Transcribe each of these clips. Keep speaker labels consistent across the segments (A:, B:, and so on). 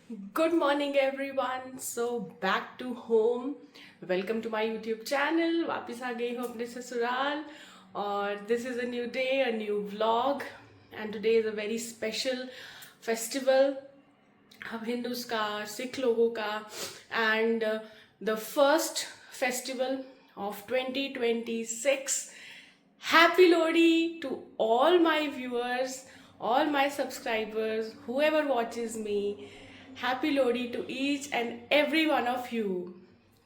A: Good morning everyone. So back to home. Welcome to my YouTube channel. वापस आ गई हूँ अपने ससुराल और this is a new day, a new vlog and today is a very special festival. हम Hindus का, सिख लोगों का and the first festival of 2026. Happy Lodi to all my viewers, all my subscribers, whoever watches me. Happy Lohri to each and every one of you.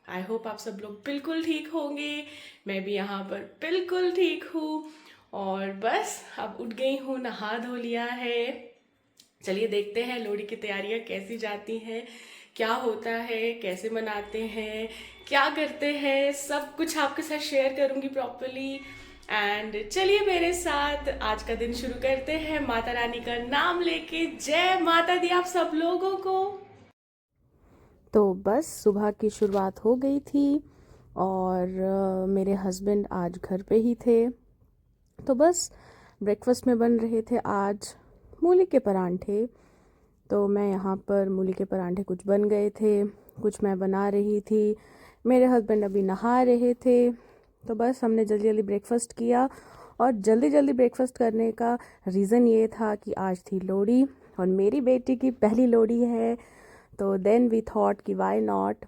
A: I hope आप सब लोग बिल्कुल ठीक होंगे। मैं भी यहाँ पर बिल्कुल ठीक हूँ और बस अब उठ गई हूँ, नहा धो लिया है। चलिए देखते हैं लोहड़ी की तैयारियाँ कैसी जाती हैं, क्या होता है, कैसे मनाते हैं, क्या करते हैं, सब कुछ आपके साथ शेयर करूँगी प्रॉपरली। एंड चलिए मेरे साथ आज का दिन शुरू करते हैं माता रानी का नाम लेके। जय माता दी आप सब लोगों को।
B: तो बस सुबह की शुरुआत हो गई थी और मेरे हस्बैंड आज घर पे ही थे। तो बस ब्रेकफास्ट में बन रहे थे आज मूली के परांठे। तो मैं यहाँ पर मूली के परांठे कुछ बन गए थे, कुछ मैं बना रही थी, मेरे हस्बैंड अभी नहा रहे थे। तो बस हमने जल्दी जल्दी ब्रेकफास्ट किया और जल्दी जल्दी ब्रेकफास्ट करने का रीज़न ये था कि आज थी लोहड़ी और मेरी बेटी की पहली लोहड़ी है। तो देन वी थॉट कि वाई नॉट,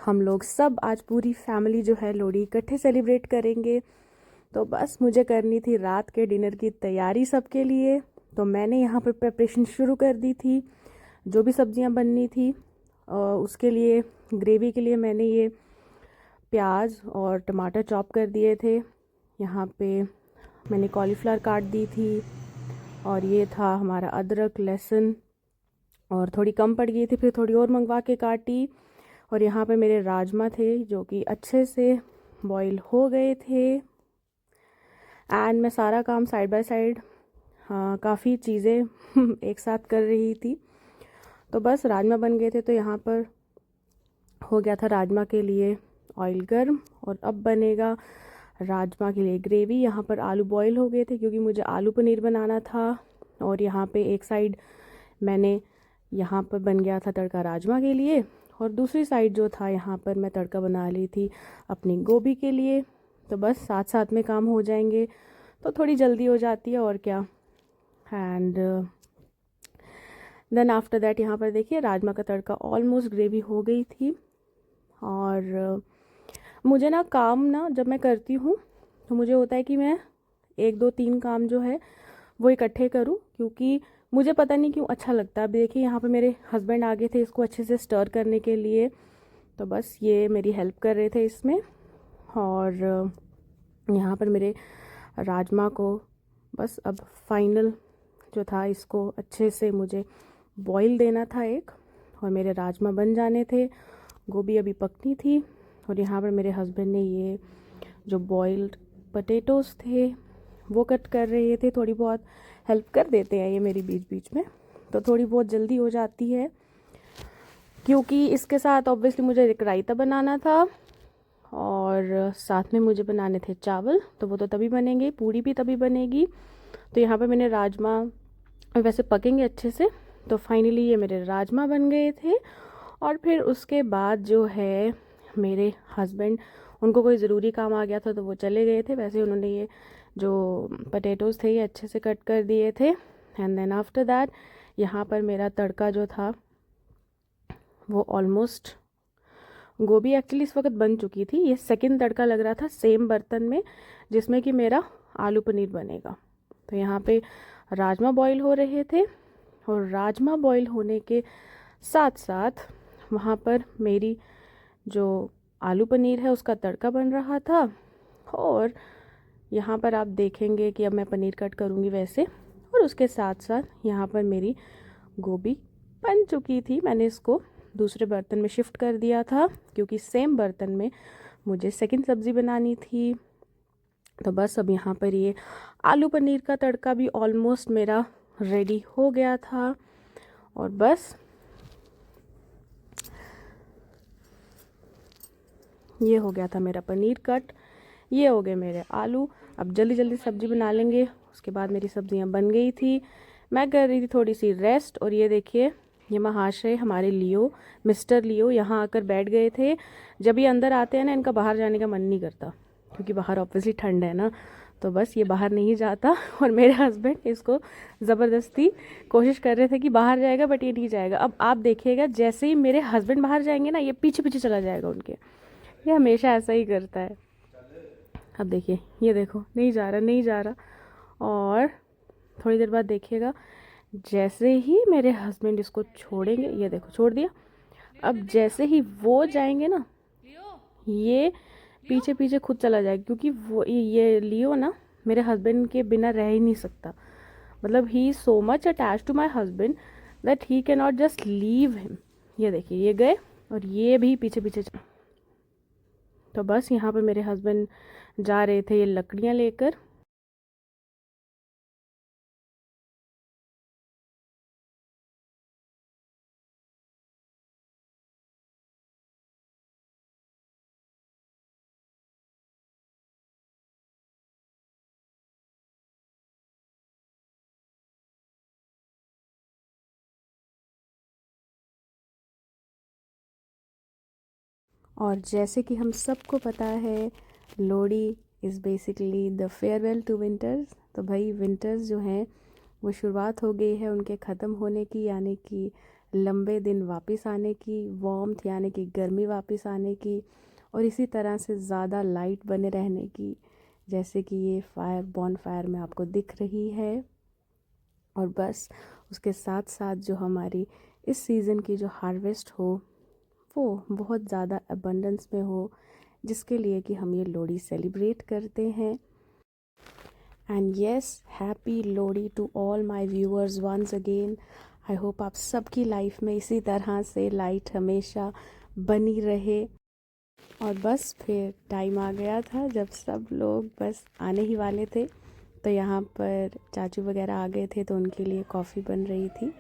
B: हम लोग सब आज पूरी फैमिली जो है लोहड़ी इकट्ठे सेलिब्रेट करेंगे। तो बस मुझे करनी थी रात के डिनर की तैयारी सबके लिए। तो मैंने यहाँ पर प्रिपरेशन शुरू कर दी थी, जो भी सब्जियाँ बननी थी उसके लिए। ग्रेवी के लिए मैंने ये प्याज और टमाटर चॉप कर दिए थे। यहाँ पे मैंने कॉलीफ्लावर काट दी थी और ये था हमारा अदरक लहसुन, और थोड़ी कम पड़ गई थी, फिर थोड़ी और मंगवा के काटी। और यहाँ पे मेरे राजमा थे जो कि अच्छे से बॉईल हो गए थे। एंड मैं सारा काम साइड बाय साइड काफ़ी चीज़ें एक साथ कर रही थी। तो बस राजमा बन गए थे, तो यहाँ पर हो गया था राजमा के लिए ऑयल गर्म और अब बनेगा राजमा के लिए ग्रेवी। यहाँ पर आलू बॉईल हो गए थे क्योंकि मुझे आलू पनीर बनाना था। और यहाँ पे एक साइड मैंने यहाँ पर बन गया था तड़का राजमा के लिए और दूसरी साइड जो था यहाँ पर मैं तड़का बना ली थी अपनी गोभी के लिए। तो बस साथ साथ में काम हो जाएंगे तो थोड़ी जल्दी हो जाती है और क्या। एंड देन आफ्टर दैट यहाँ पर देखिए राजमा का तड़का ऑलमोस्ट ग्रेवी हो गई थी। और मुझे ना काम ना जब मैं करती हूँ तो मुझे होता है कि मैं 1 2 3 काम जो है वो इकट्ठे करूँ, क्योंकि मुझे पता नहीं क्यों अच्छा लगता है। अब देखिए यहाँ पे मेरे हस्बैंड आ गए थे इसको अच्छे से स्टर करने के लिए। तो बस ये मेरी हेल्प कर रहे थे इसमें। और यहाँ पर मेरे राजमा को बस अब फाइनल जो था इसको अच्छे से मुझे बॉईल देना था एक, और मेरे राजमा बन जाने थे। गोभी अभी पकनी थी और यहाँ पर मेरे हस्बैंड ने ये जो बॉइल्ड पटेटोज़ थे वो कट कर रहे थे। थोड़ी बहुत हेल्प कर देते हैं ये मेरी बीच बीच में, तो थोड़ी बहुत जल्दी हो जाती है। क्योंकि इसके साथ ऑब्वियसली मुझे एक रायता बनाना था और साथ में मुझे बनाने थे चावल, तो वो तो तभी बनेंगे, पूड़ी भी तभी बनेगी। तो यहाँ पर मैंने राजमा वैसे पकेंगे अच्छे से। तो फाइनली ये मेरे राजमा बन गए थे। और फिर उसके बाद जो है मेरे हस्बैंड, उनको कोई ज़रूरी काम आ गया था तो वो चले गए थे। वैसे उन्होंने ये जो पटेटोज़ थे ये अच्छे से कट कर दिए थे। एंड देन आफ्टर दैट यहाँ पर मेरा तड़का जो था वो ऑलमोस्ट, गोभी एक्चुअली इस वक्त बन चुकी थी, ये सेकंड तड़का लग रहा था सेम बर्तन में जिसमें कि मेरा आलू पनीर बनेगा। तो यहाँ पे राजमा बॉईल हो रहे थे और राजमा बॉईल होने के साथ साथ वहाँ पर मेरी जो आलू पनीर है उसका तड़का बन रहा था। और यहाँ पर आप देखेंगे कि अब मैं पनीर कट करूँगी वैसे, और उसके साथ साथ यहाँ पर मेरी गोभी बन चुकी थी। मैंने इसको दूसरे बर्तन में शिफ्ट कर दिया था क्योंकि सेम बर्तन में मुझे सेकंड सब्ज़ी बनानी थी। तो बस अब यहाँ पर ये आलू पनीर का तड़का भी ऑलमोस्ट मेरा रेडी हो गया था। और बस ये हो गया था मेरा पनीर कट, ये हो गए मेरे आलू। अब जल्दी जल्दी सब्ज़ी बना लेंगे। उसके बाद मेरी सब्ज़ियाँ बन गई थी, मैं कर रही थी थोड़ी सी रेस्ट। और ये देखिए ये महाशय हमारे लियो, मिस्टर लियो यहाँ आकर बैठ गए थे। जब ये अंदर आते हैं ना, इनका बाहर जाने का मन नहीं करता, क्योंकि बाहर ऑब्वियसली ठंड है ना, तो बस ये बाहर नहीं जाता। और मेरे हस्बैंड इसको ज़बरदस्ती कोशिश कर रहे थे कि बाहर जाएगा, बट ये नहीं जाएगा। अब आप देखिएगा, जैसे ही मेरे हस्बैंड बाहर जाएंगे ना, ये पीछे पीछे चला जाएगा उनके। ये हमेशा ऐसा ही करता है। अब देखिए, ये देखो, नहीं जा रहा, नहीं जा रहा। और थोड़ी देर बाद देखिएगा, जैसे ही मेरे हस्बैंड इसको छोड़ेंगे, ये देखो छोड़ दिया। अब जैसे ही वो जाएंगे ना, ये पीछे पीछे खुद चला जाएगा, क्योंकि वो ये लियो ना मेरे हस्बैंड के बिना रह ही नहीं सकता। मतलब he is so much attach to my husband that he can not just leave him. ये देखिए, ये गए और ये भी पीछे पीछे तो बस यहाँ पे मेरे हस्बैंड जा रहे थे ये लकड़ियाँ लेकर। और जैसे कि हम सबको पता है, Lohri is basically the farewell to winters. तो भाई विंटर्स जो हैं वो शुरुआत हो गई है उनके ख़त्म होने की, यानी कि लंबे दिन वापस आने की, वार्मथ यानी कि गर्मी वापस आने की, और इसी तरह से ज़्यादा लाइट बने रहने की, जैसे कि ये फायर बॉन फायर में आपको दिख रही है। और बस उसके साथ साथ जो हमारी इस सीज़न की जो हार्वेस्ट हो वो बहुत ज़्यादा अबंडेंस में हो, जिसके लिए कि हम ये लोहड़ी सेलिब्रेट करते हैं। And yes, happy Lohri to all my viewers once again. I hope आप सबकी लाइफ में इसी तरह से लाइट हमेशा बनी रहे। और बस फिर टाइम आ गया था जब सब लोग बस आने ही वाले थे, तो यहाँ पर चाचू वगैरह आ गए थे, तो उनके लिए कॉफ़ी बन रही थी।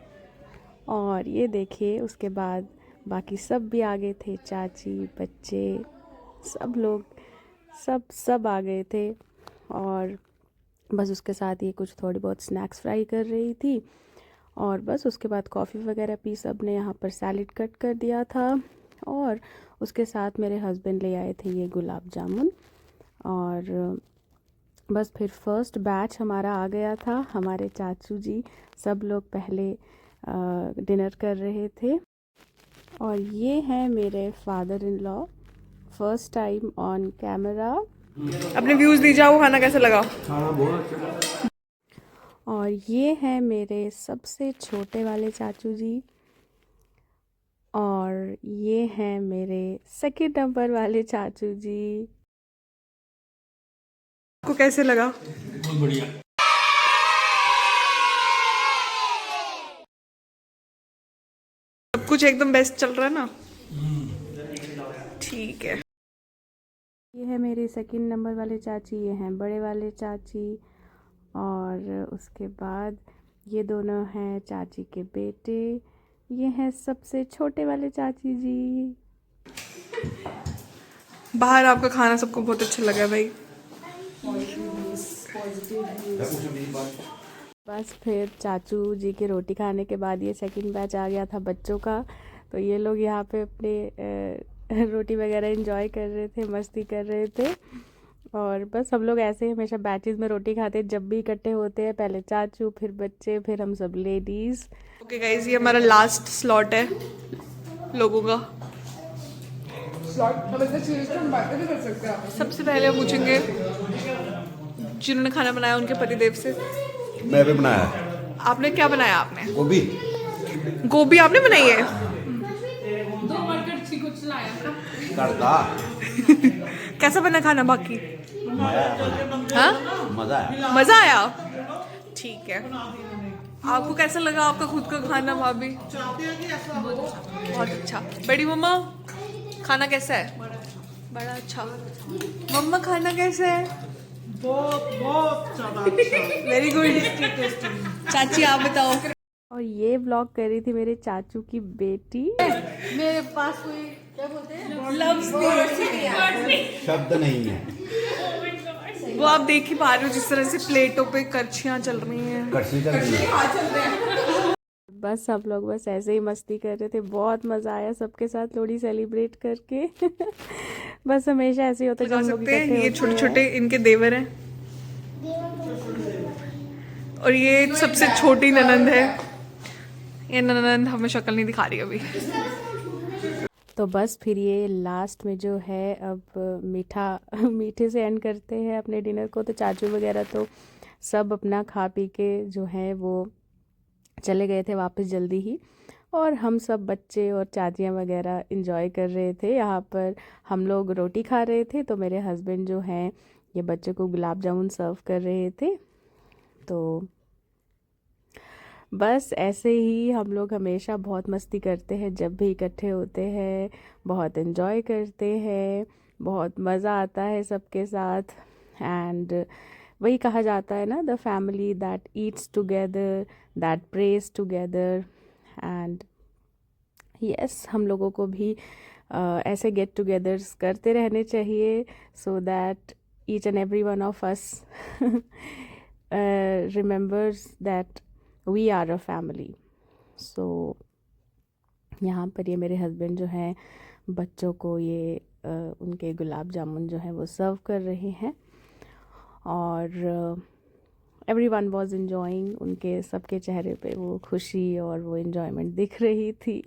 B: और ये देखिए, उसके बाद बाकी सब भी आ गए थे, चाची, बच्चे, सब लोग, सब आ गए थे। और बस उसके साथ ये कुछ थोड़ी बहुत स्नैक्स फ्राई कर रही थी। और बस उसके बाद कॉफ़ी वगैरह पी, सब ने यहाँ पर सैलेड कट कर दिया था। और उसके साथ मेरे हस्बैंड ले आए थे ये गुलाब जामुन। और बस फिर फर्स्ट बैच हमारा आ गया था। हमारे चाचू जी सब लोग पहले डिनर कर रहे थे। और ये हैं मेरे father in law, first time on camera.
A: अपने व्यूज दीजिए, वो खाना कैसा लगा?
C: खाना बहुत अच्छा।
B: और ये हैं मेरे सबसे छोटे वाले चाचू जी। और ये हैं मेरे सेकंड नंबर वाले चाचू जी।
A: आपको कैसे लगा?
C: बहुत बढ़िया।
A: सब कुछ एकदम बेस्ट चल रहा है ना? ठीक है।
B: ये है मेरे सेकंड नंबर वाले चाची, ये हैं बड़े वाले चाची। और उसके बाद ये दोनों हैं चाची के बेटे, ये हैं सबसे छोटे वाले चाची जी।
A: बाहर आपका खाना सबको बहुत अच्छा लगा भाई।
B: बस फिर चाचू जी के रोटी खाने के बाद ये सेकंड बैच आ गया था बच्चों का। तो ये लोग यहाँ पे अपने रोटी वगैरह एंजॉय कर रहे थे, मस्ती कर रहे थे। और बस हम लोग ऐसे ही हमेशा बैचेस में रोटी खाते हैं, जब भी इकट्ठे होते हैं, पहले चाचू, फिर बच्चे, फिर हम सब लेडीज़।
A: ओके गाइस, ये हमारा लास्ट स्लॉट है लोगों का। सबसे पहले हम पूछेंगे जिन्होंने खाना बनाया उनके पतिदेव से।
C: मैं भी बनाया है।
A: आपने क्या बनाया? आपने
C: गोभी।
A: गोभी आपने बनाई है?
C: तड़का।
A: कैसा बना खाना बाकी? हाँ,
C: मजा है।
A: मजा आया? ठीक है। आपको कैसा लगा आपका खुद का खाना भाभी? बहुत अच्छा। बड़ी मम्मा, खाना कैसा है? बड़ा अच्छा। मम्मा, खाना कैसा है? बहुत ज्यादा अच्छा। Very good. चाची आप बताओ।
B: और ये व्लॉग कर रही थी मेरे चाचू की बेटी।
D: मेरे पास कोई क्या बोलते हैं
C: शब्द नहीं है।
A: वो आप देख ही पा रहे हो जिस तरह से प्लेटों पे करछियाँ चल रही हैं।
C: कड़छी चल रही है।
B: बस हम लोग बस ऐसे ही मस्ती कर रहे थे, बहुत मज़ा आया सबके साथ लोहड़ी सेलिब्रेट करके। बस हमेशा ऐसे ही होता है जब हम लोग
E: सकते हैं
B: इकट्ठे
E: ये
B: होते
E: छोटे
B: हैं।
E: छोटे इनके देवर हैं और ये सबसे छोटी ननंद है। ये ननंद हमें शक्ल नहीं दिखा रही अभी।
B: तो बस फिर ये लास्ट में जो है अब मीठे से एंड करते हैं अपने डिनर को। तो चाचू वगैरह तो सब अपना खा पी के जो है वो चले गए थे वापस जल्दी ही, और हम सब बच्चे और चाचियाँ वगैरह इंजॉय कर रहे थे। यहाँ पर हम लोग रोटी खा रहे थे, तो मेरे हस्बैंड जो हैं ये बच्चों को गुलाब जामुन सर्व कर रहे थे। तो बस ऐसे ही हम लोग हमेशा बहुत मस्ती करते हैं, जब भी इकट्ठे होते हैं बहुत एंजॉय करते हैं, बहुत मज़ा आता है सबके साथ। एंड वही कहा जाता है ना, the family that eats together, that praise together. And yes, हम लोगों को भी ऐसे गेट टुगेदर्स करते रहने चाहिए, so that each and every one of us remembers that we are a family. So यहाँ पर ये मेरे हस्बैंड जो हैं बच्चों को ये उनके गुलाब जामुन जो है वो सर्व कर रहे हैं, और एवरीवन वाज एंजॉयिंग। उनके सबके चेहरे पे वो खुशी और वो एंजॉयमेंट दिख रही थी।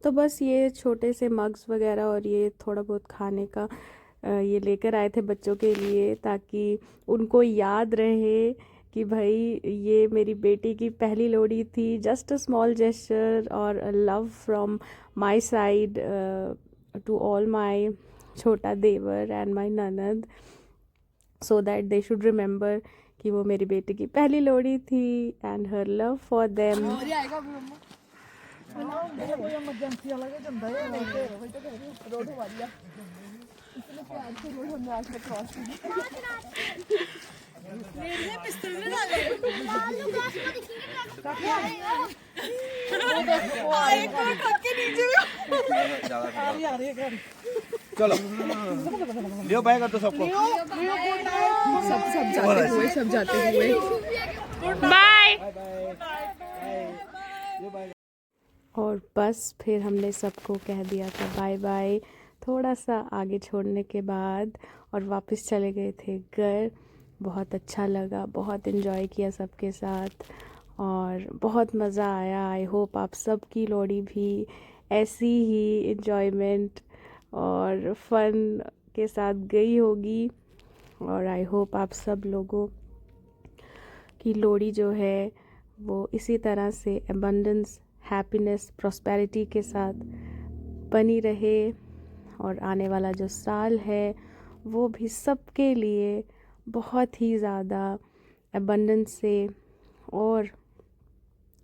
B: तो बस ये छोटे से मग्स वगैरह और ये थोड़ा बहुत खाने का ये लेकर आए थे बच्चों के लिए, ताकि उनको याद रहे कि भाई ये मेरी बेटी की पहली लोहड़ी थी। जस्ट अ स्मॉल जेस्चर और a love from my side to all my छोटा देवर एंड माय ननद, so that they should remember कि वो मेरी बेटी की पहली लोहड़ी थी and her love for them.
C: चलो लियो बैग कर दो सबको।
E: सब जाते हुए
A: बाय।
B: और बस फिर हमने सबको कह दिया था बाय बाय, थोड़ा सा आगे छोड़ने के बाद, और वापस चले गए थे घर। बहुत अच्छा लगा, बहुत इन्जॉय किया सबके साथ और बहुत मज़ा आया। आई होप आप सबकी लोहड़ी भी ऐसी ही इन्जॉयमेंट और फन के साथ गई होगी, और आई होप आप सब लोगों की लोहड़ी जो है वो इसी तरह से एबंडेंस, हैप्पीनेस, प्रॉस्पेरिटी के साथ बनी रहे, और आने वाला जो साल है वो भी सबके लिए बहुत ही ज़्यादा एबंडेंस से और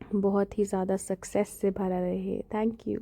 B: बहुत ही ज़्यादा सक्सेस से भरा रहे। Thank you.